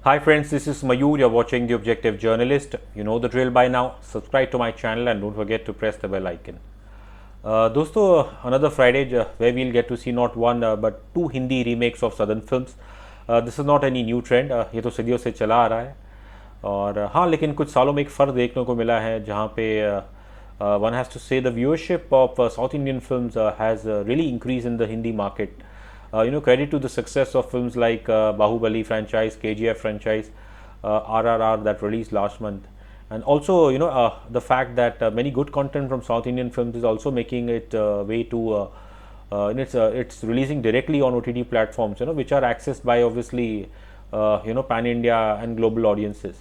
Hi friends, this is Mayur. You're watching The Objective Journalist. You know the drill by now. Subscribe to my channel and don't forget to press the bell icon. दोस्तों, another Friday where we'll get to see not one but two Hindi remakes of southern films. This is not any new trend. ये तो सदियों से चला आ रहा है. और हाँ, लेकिन कुछ सालों में एक फ़र्क देखने को मिला है जहाँ पे one has to say the viewership of South Indian films has really increased in the Hindi market. Credit to the success of films like Bahubali franchise, KGF franchise, RRR that released last month, and also the fact that many good content from South Indian films is also making it way to it's releasing directly on OTT platforms, which are accessed by obviously pan India and global audiences.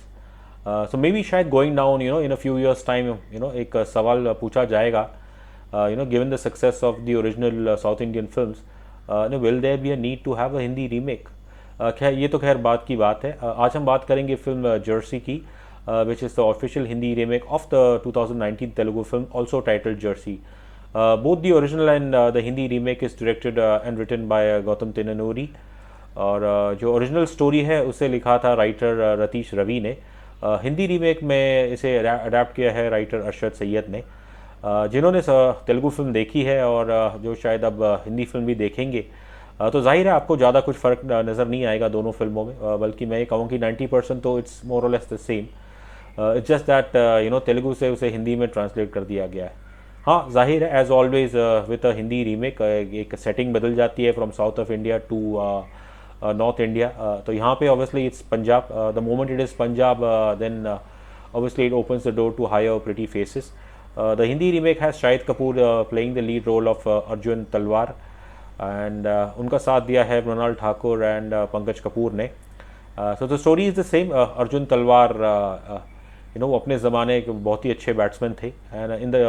So maybe शायद going down in a few years time एक सवाल पूछा जाएगा given the success of the original South Indian films, will there be a need to have a Hindi remake? खैर ये तो खैर बात की बात है. आज हम बात करेंगे फिल्म जर्सी की, which is the official Hindi remake of the 2019 Telugu film also titled Jersey. Both the original and the Hindi remake is directed and written by Gautam Tinanuri. और जो ओरिजिनल स्टोरी है उसे लिखा था writer Ratheesh Ravi ने. Hindi remake में इसे adapt किया है राइटर अरशद सैयद ने. जिन्होंने तेलुगु फिल्म देखी है और जो शायद अब हिंदी फिल्म भी देखेंगे, तो जाहिर है आपको ज़्यादा कुछ फ़र्क नज़र नहीं आएगा दोनों फिल्मों में, बल्कि मैं ये कहूँ कि 90% तो इट्स मोर और less the same. It's just that Telugu से उसे हिंदी में ट्रांसलेट कर दिया गया है. हाँ, जाहिर है as always with a Hindi remake एक सेटिंग बदल जाती है from south of India to north India. तो यहाँ पे obviously it's Punjab. The moment it is Punjab, then obviously it opens the door to hire pretty faces. The Hindi remake has Shahid Kapoor playing the lead role of Arjun Talwar, and उनका साथ दिया है Mrinal Thakur and Pankaj Kapoor ने. So the story is the same. Arjun तलवार वो अपने ज़माने के बहुत ही अच्छे बैट्समैन थे, and in the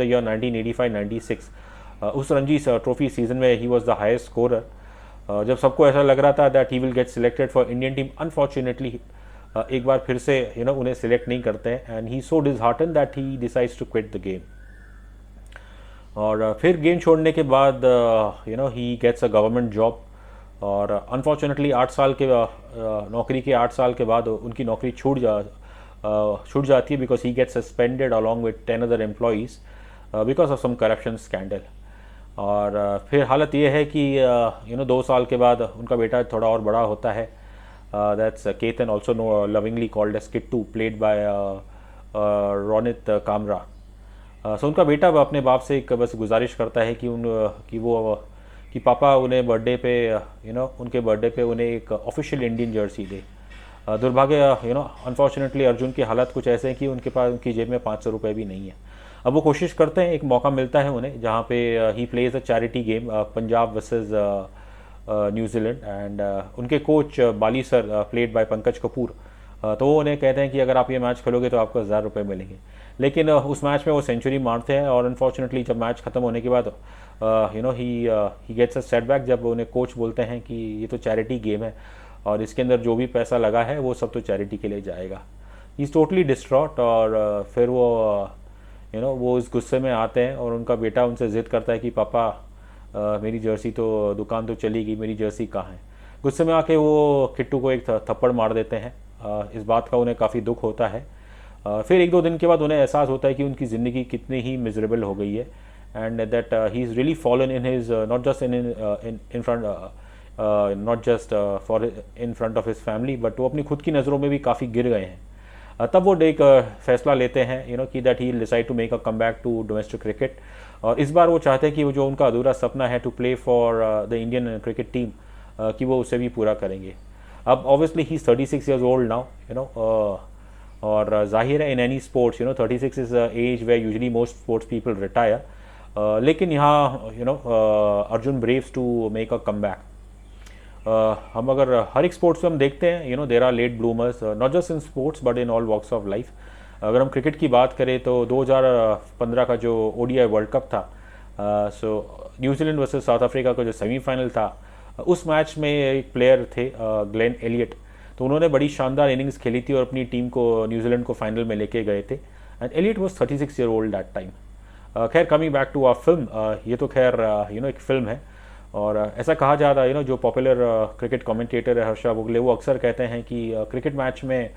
year 1985-96 उस रणजी ट्रॉफी सीजन में ही वॉज द हाईएस्ट स्कोरर. जब सबको ऐसा लग रहा था that he will get selected for Indian team, unfortunately एक बार फिर से उन्हें सिलेक्ट नहीं करते हैं, and he so dishearten that he decides to quit the game. और फिर गेम छोड़ने के बाद he gets a government job. और अनफॉर्चुनेटली 8 साल के नौकरी के 8 साल के बाद उनकी नौकरी छूट जाती है because he gets suspended along with 10 other employees because of some corruption scandal. और फिर हालत ये है कि 2 साल के बाद उनका बेटा थोड़ा और बड़ा होता है. That's Ketan, also lovingly called as Kittu, played by Ronit Kamra. So उनका बेटा अपने बाप से एक बस गुजारिश करता है कि पापा उन्हें बर्थडे पे उनके बर्थडे पे उन्हें एक ऑफिशियल इंडियन जर्सी दे. दुर्भाग्य अनफॉर्चुनेटली अर्जुन की हालत कुछ ऐसे है कि उनके पास उनकी जेब में 500 रुपये भी नहीं है. अब वो कोशिश करते हैं, एक मौका मिलता है उन्हें जहाँ पे ही plays a charity game Punjab versus New Zealand, and उनके coach Bali sir played by Pankaj Kapoor, तो वो उन्हें कहते हैं कि अगर आप ये मैच खेलोगे तो आपको 1000 रुपये मिलेंगे. लेकिन उस मैच में वो सेंचुरी मारते हैं और अनफॉर्चुनेटली जब मैच खत्म होने के बाद ही गेट्स अ सेटबैक जब उन्हें कोच बोलते हैं कि ये तो चैरिटी गेम है और इसके अंदर जो भी पैसा लगा है वो सब तो चैरिटी के लिए जाएगा. He is totally distraught. और फिर वो इस गुस्से में आते हैं और उनका बेटा उनसे ज़िद करता है कि पापा मेरी जर्सी तो दुकान तो चली गई, मेरी जर्सी कहाँ है. गुस्से में आके वो किट्टू को एक थप्पड़ मार देते हैं. इस बात का उन्हें काफ़ी दुख होता है. फिर 1-2 दिन के बाद उन्हें एहसास होता है कि उनकी ज़िंदगी कितनी ही मिजरेबल हो गई है, and that he is really fallen in his not just in front not just for in front of his family, but वो अपनी खुद की नज़रों में भी काफ़ी गिर गए हैं. तब वो एक फैसला लेते हैं कि that he decide to make a come back to domestic cricket. और इस बार वो चाहते हैं कि वो जो उनका अधूरा सपना है to play for the Indian cricket team कि वो उसे भी पूरा करेंगे. अब obviously he is 36 years old now, और जाहिर है in any sports 36 is age way usually most sports people retire. लेकिन यहाँ Arjun braves to make a come back. हम अगर हर एक स्पोर्ट्स में हम देखते हैं there are late bloomers, not just in sports but in all walks of life. अगर हम क्रिकेट की बात करें तो 2015 का जो ODI वर्ल्ड कप था, सो न्यूजीलैंड वर्सेस साउथ अफ्रीका का जो सेमीफाइनल था, उस मैच में एक प्लेयर थे ग्लेन एलियट. तो उन्होंने बड़ी शानदार इनिंग्स खेली थी और अपनी टीम को न्यूजीलैंड को फाइनल में लेके गए थे, and Elliot was 36 year old that time. खैर coming back to our film, ये तो खैर एक फिल्म है और ऐसा कहा जाता है, जो पॉपुलर क्रिकेट कमेंटेटर है हर्षा भोगले, वो अक्सर कहते हैं कि क्रिकेट मैच में,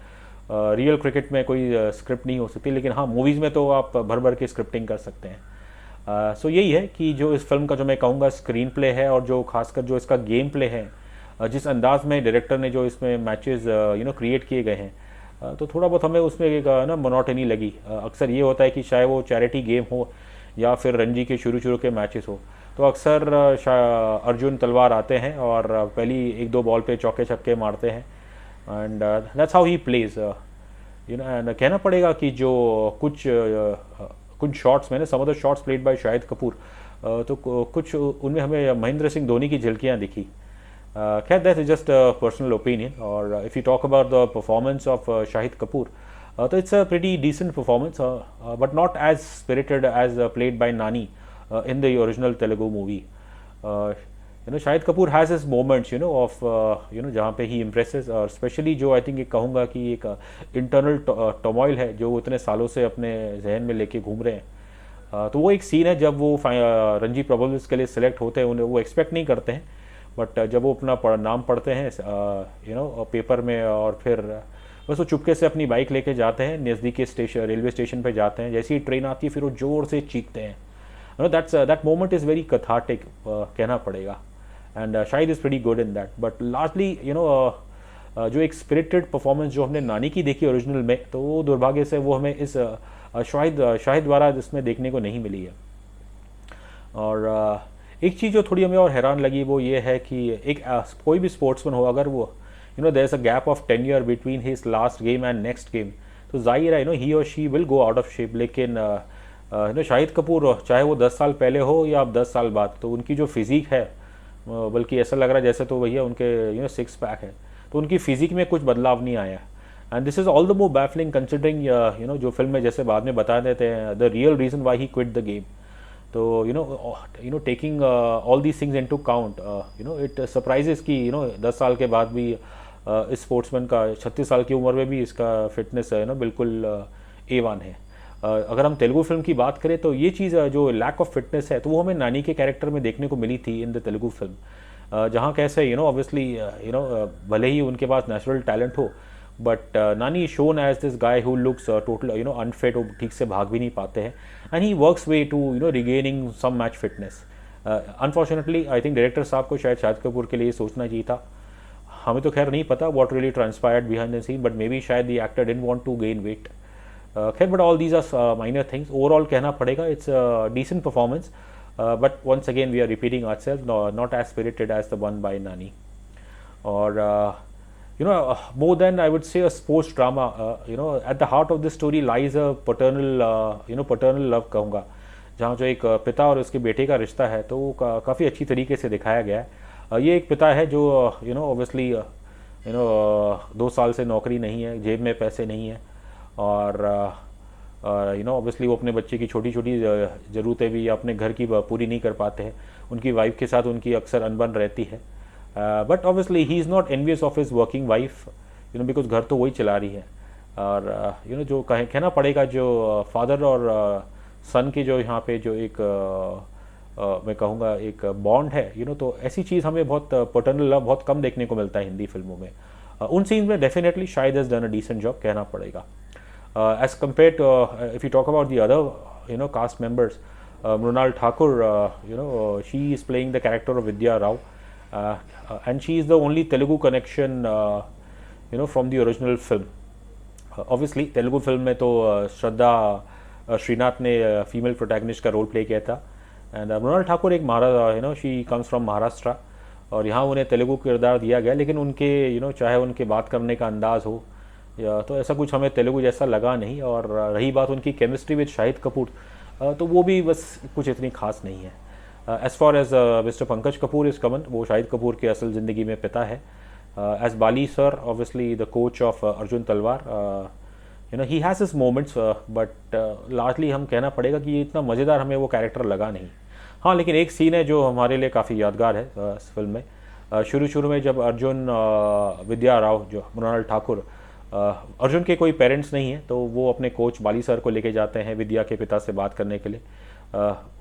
रियल क्रिकेट में कोई स्क्रिप्ट नहीं हो सकती, लेकिन हाँ मूवीज़ में तो आप भर भर के स्क्रिप्टिंग कर सकते हैं। सो यही है कि जो इस फिल्म का जो मैं कहूँगा स्क्रीन प्ले है, और जो खासकर जो इसका गेम प्ले है, जिस अंदाज में डायरेक्टर ने जो इसमें मैचेस क्रिएट किए गए हैं, तो थोड़ा बहुत हमें उसमें एक ना मोनोटनी लगी। अक्सर ये होता है कि चाहे वो चैरिटी गेम हो या फिर रणजी के शुरू के मैचेस हो, तो अक्सर अर्जुन तलवार आते हैं और पहली एक दो बॉल पे चौके छक्के मारते हैं, and that's how he plays. And कहना पड़ेगा कि जो कुछ शॉट्स मैंने some of the shots played by Shahid Kapoor, तो कुछ उनमें हमें महेंद्र सिंह धोनी की झलकियाँ दिखी। खैर that is just personal opinion. और if you talk about the performance of Shahid Kapoor, तो it's a pretty decent performance, but not as spirited as played by Nani in the original Telugu movie. Shahid Kapoor has his moments, of जहाँ पे he impresses, और especially जो I think कहूँगा कि एक internal turmoil है जो वो इतने सालों से अपने जहन में लेके घूम रहे हैं। तो वो एक सीन है जब वो रणजी प्रोबेबल्स के लिए सिलेक्ट होते हैं, उन्हें वो एक्सपेक्ट नहीं करते हैं, बट जब वो अपना नाम पढ़ते हैं पेपर में, और फिर बस वो चुपके से अपनी बाइक लेके जाते हैं, नज़दीकी स्टेशन रेलवे स्टेशन पे जाते हैं, जैसे ही ट्रेन आती है फिर वो ज़ोर से चीखते हैं। That moment is very cathartic, कहना पड़ेगा, एंड शायद is pretty good in that. But largely जो एक स्पिरिटेड परफॉर्मेंस जो हमने नानी की देखी ओरिजिनल में, तो वो दुर्भाग्य से वो हमें इस शाहिद द्वारा इसमें देखने को नहीं मिली है। और एक चीज़ जो थोड़ी हमें और हैरान लगी वो ये है कि एक कोई भी स्पोर्ट्समैन हो, अगर वो there is a gap of 10 year between his last game and next game, तो जाहिर है he or she will go out of shape। लेकिन शाहिद कपूर चाहे वो 10 साल पहले हो या अब 10 साल बाद, तो उनकी जो फिज़िक है, बल्कि ऐसा लग रहा है जैसे तो भैया उनके 6 पैक है, तो उनकी फिज़िक में कुछ बदलाव नहीं आया। And this is all the more baffling considering जो फिल्म में जैसे बाद में बता देते हैं the real reason why he quit the game. तो taking all these things into count, it surprises कि 10 साल के बाद भी इस स्पोर्ट्समैन का 36 साल की उम्र में भी इसका फिटनेस है बिल्कुल A1 है। अगर हम तेलुगु फिल्म की बात करें तो ये चीज़ जो लैक ऑफ फिटनेस है, तो वो हमें नानी के कैरेक्टर में देखने को मिली थी इन द तेलुगु फिल्म, जहाँ कैसे ऑब्वियसली भले ही उनके पास नेचुरल टैलेंट हो, but Nani shown as this guy who looks total unfit, वो ठीक से भाग भी नहीं पाते हैं, and he works way to regaining some match fitness. Unfortunately I think director साहब को शायद शाहिद कपूर के लिए सोचना चाहिए था। हमें तो खैर नहीं पता what really transpired behind the scene, but maybe शायद the actor didn't want to gain weight. खैर but all these are minor things. Overall कहना पड़ेगा it's decent performance, but once again we are repeating ourself, not as spirited as the one by Nani. और more than I would say a sports drama, at the heart of this story lies a paternal love कहूँगा, जहाँ जो एक पिता और उसके बेटे का रिश्ता है, तो वो काफ़ी अच्छी तरीके से दिखाया गया है। ये एक पिता है जो ऑब्वियसली 2 साल से नौकरी नहीं है, जेब में पैसे नहीं है, और ऑब्वियसली वो अपने बच्चे की छोटी छोटी ज़रूरतें भी अपने घर की पूरी नहीं कर पाते हैं। उनकी वाइफ के साथ उनकी अक्सर अनबन रहती है, but obviously he is not envious of his working wife, because घर तो वही चला रही है। और जो कहना पड़ेगा जो फादर और सन की जो यहाँ पे जो एक मैं कहूँगा एक बॉन्ड है, तो ऐसी चीज़ हमें बहुत पैटर्नल लव बहुत कम देखने को मिलता है हिंदी फिल्मों में। उन सीन्स में definitely Shahid has done a decent job, कहना पड़ेगा। As compare to if you talk about the other cast members, Mrinal Thakur, she is playing the character of Vidya Rao, and she is the only Telugu connection from the original film. Obviously Telugu film में तो श्रद्धा श्रीनाथ ने female protagonist का role play किया था, and Mrinal Thakur एक she comes from Maharashtra, और यहाँ उन्हें तेलुगु किरदार दिया गया, लेकिन उनके चाहे उनके बात करने का अंदाज़ हो या तो ऐसा कुछ हमें तेलुगु जैसा लगा नहीं। और रही बात उनकी केमिस्ट्री विद शाहिद कपूर, तो वो भी बस कुछ इतनी खास नहीं है। As far as mister Pankaj Kapoor is common, वो शाहिद कपूर के असल ज़िंदगी में पिता है। As Bali sir, obviously the coach of Arjun Talwar, he has his moments, but largely हम कहना पड़ेगा कि ये इतना मज़ेदार हमें वो कैरेक्टर लगा नहीं। हाँ, लेकिन एक सीन है जो हमारे लिए काफ़ी यादगार है इस फिल्म में। शुरू में जब अर्जुन विद्या राव, जो मृणाल ठाकुर, अर्जुन के कोई पेरेंट्स नहीं है, तो वो अपने कोच बाली सर को लेके जाते हैं विद्या के पिता से बात करने के लिए,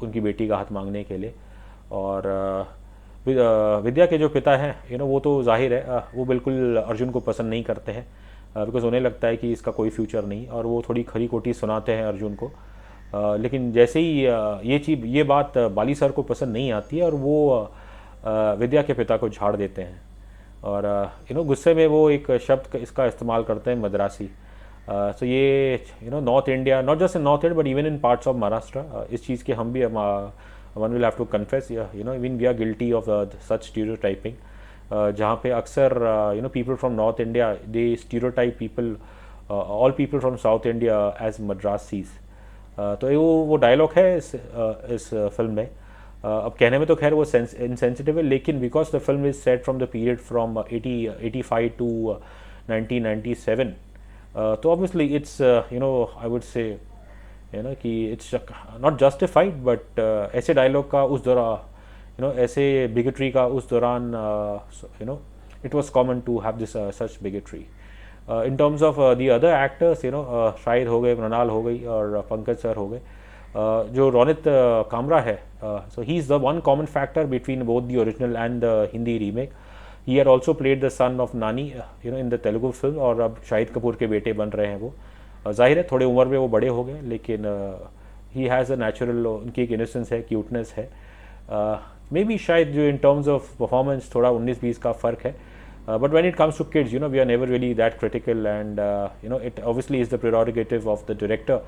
उनकी बेटी का हाथ मांगने के लिए। और विद्या के जो पिता हैं वो तो जाहिर है वो बिल्कुल अर्जुन को पसंद नहीं करते हैं, बिकॉज उन्हें लगता है कि इसका कोई फ्यूचर नहीं, और वो थोड़ी खरी खोटी सुनाते हैं अर्जुन को। लेकिन जैसे ही ये बात बाली सर को पसंद नहीं आती है, और वो विद्या के पिता को झाड़ देते हैं, और गुस्से में वो एक शब्द इसका इस्तेमाल करते हैं, मद्रासी। सो ये north India, not just in north India but even in parts of Maharashtra, इस चीज़ के हम भी one will have to confess even we are guilty of such stereotyping, जहाँ पे अक्सर people from north India they stereotype people, all people from south India as Madrasis. तो वो डायलॉग है इस फिल्म में। अब कहने में तो खैर वो इनसेंसिटिव है, लेकिन because the film is set from the period from 85 to 1997, तो obviously it's I would say कि इट्स नॉट जस्टिफाइड, बट ऐसे डायलॉग का उस दौरान ऐसे बिगेट्री का उस दौरान it was common to have this such bigotry. In terms of the other actors Shahid हो गए, मृणाल हो गई, और पंकज सर हो गए। जो रोनित कामरा है, so he is the one common factor between both the original and the Hindi remake. He had also played the son of Nani in the Telugu film, और अब शाहिद कपूर के बेटे बन रहे हैं वो। जाहिर है थोड़े उम्र में वो बड़े हो गए, लेकिन ही हैज़ अ नेचुरल, उनकी एक इनोसेंस है, क्यूटनेस है। मे बी शायद जो इन टर्म्स ऑफ परफॉर्मेंस थोड़ा 19-20 का फ़र्क है, but when it comes to kids, we are never really that critical, and it obviously is the prerogative of the director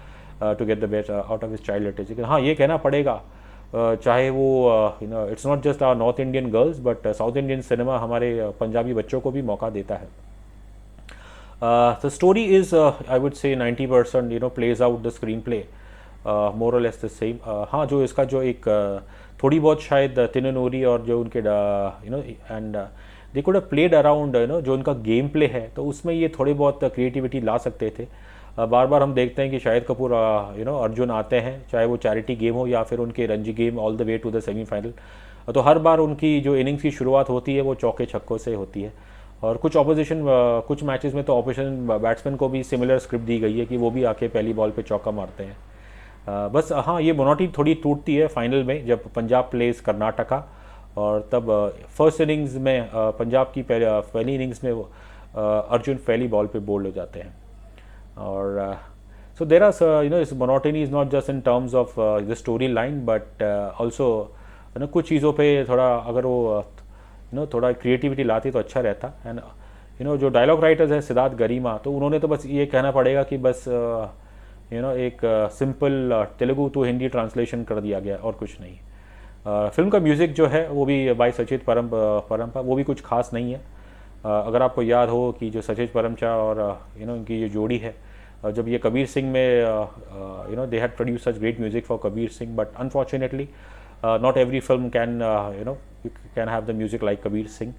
to get the best out of his child artist. लेकिन हाँ, ये कहना पड़ेगा, चाहे वो it's not just our North Indian girls, but South Indian cinema हमारे पंजाबी बच्चों को भी मौका देता है। The story is I would say 90% plays out the screenplay more or less the same. हाँ, जो इसका जो एक थोड़ी बहुत शायद तिननूरी और जो उनके and they could have played around जो उनका गेम प्ले है, तो उसमें ये थोड़ी बहुत क्रिएटिविटी ला सकते थे। बार बार हम देखते हैं कि शाहिद कपूर अर्जुन आते हैं, चाहे वो चैरिटी गेम हो या फिर उनके Ranji game all the way to the semifinal, तो हर बार उनकी जो इनिंग्स की शुरुआत होती है वो चौके छक्कों से होती है। और कुछ मैचेस में तो ऑपोजिशन बैट्समैन को भी सिमिलर स्क्रिप्ट दी गई है कि वो भी आके पहली बॉल पे चौका मारते हैं। बस हाँ, ये मोनोटोनी थोड़ी टूटती है फाइनल में जब पंजाब प्लेस कर्नाटका, और तब फर्स्ट इनिंग्स में पंजाब की पहली इनिंग्स में अर्जुन पहली बॉल पे बोल्ड हो जाते हैं। और सो देर आर इस monotony is not just in terms of the story line, but also कुछ चीज़ों पे थोड़ा अगर वो थोड़ा क्रिएटिविटी लाती तो अच्छा रहता। एंड जो डायलॉग राइटर्स हैं सिद्धार्थ गरिमा, तो उन्होंने तो बस ये कहना पड़ेगा कि बस एक simple Telugu to Hindi translation कर दिया गया और कुछ नहीं। फिल्म का म्यूज़िक जो है वो भी बाय सचित परम्पा, वो भी कुछ खास नहीं है। अगर आपको याद हो कि जो सचित परमचा और इनकी जो जोड़ी है, जब ये कबीर सिंह में they had produce such great music for Kabir Singh, but unfortunately not every film can can have the music like Kabir Singh.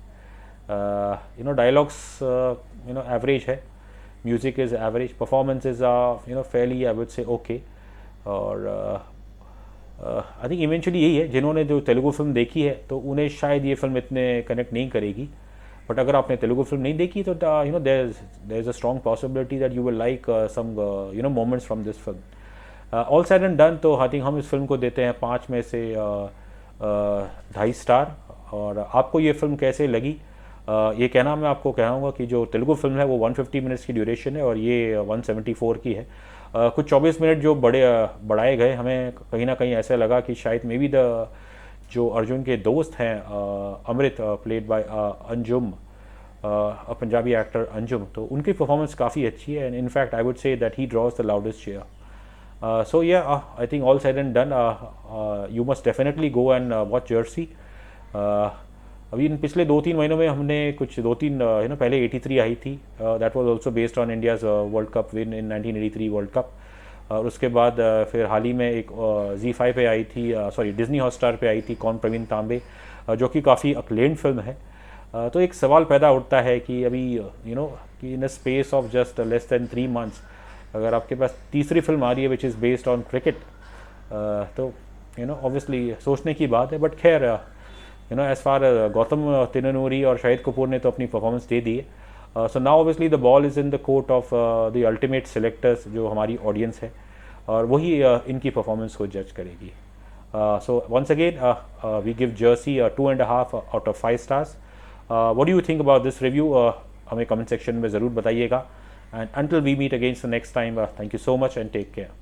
Dialogues average है, music is average, performances are fairly I would say okay. और आई थिंक इवेंचुअली यही है, जिन्होंने जो Telugu film देखी है तो उन्हें शायद ये फिल्म इतने कनेक्ट नहीं करेगी, बट अगर आपने तेलुगु फिल्म नहीं देखी तो there is a strong possibility that you will like some moments from this film. All said and done, तो आई थिंक हम इस फिल्म को देते हैं 5 में से 2.5 स्टार। और आपको ये फिल्म कैसे लगी, ये कहना मैं आपको कहूँगा कि जो तेलुगु फिल्म है वो 150 मिनट्स की ड्यूरेशन है और ये 174 की है। कुछ 24 मिनट जो बढ़ाए गए, हमें कहीं ना कहीं ऐसा लगा कि शायद मे बी जो अर्जुन के दोस्त हैं Amrit, played by Anjum, Punjabi actor Anjum, तो उनकी परफॉर्मेंस काफ़ी अच्छी है, and in fact I would say that he draws the loudest cheer. So yeah I think all said and done, you must definitely go and watch Jersey. अभी इन पिछले 2-3 महीनों में हमने कुछ 2-3 पहले 83 आई थी, that was also based on India's world cup win in 1983 world cup. और उसके बाद फिर हाल ही में एक Z5 पे आई थी, सॉरी डिज्नी हॉटस्टार पे आई थी, कौन प्रवीण तांबे, जो कि काफ़ी अक्लेम्ड फिल्म है। तो एक सवाल पैदा उठता है कि अभी कि in a space of just less than 3 months अगर आपके पास तीसरी फिल्म आ रही है which is based on cricket, तो ऑब्वियसली सोचने की बात है। बट खैर एज फार गौतम तिननूरी और शाहिद कपूर ने तो अपनी परफॉर्मेंस दे दी है। So now obviously the ball is in the court of the ultimate selectors, जो हमारी ऑडियंस है, और वही इनकी परफॉर्मेंस को जज करेगी। So once again, we give Jersey a 2.5 out of 5 stars. What do you think about this review? हमें comment section में ज़रूर बताइएगा. And until we meet again the next time, thank you so much and take care.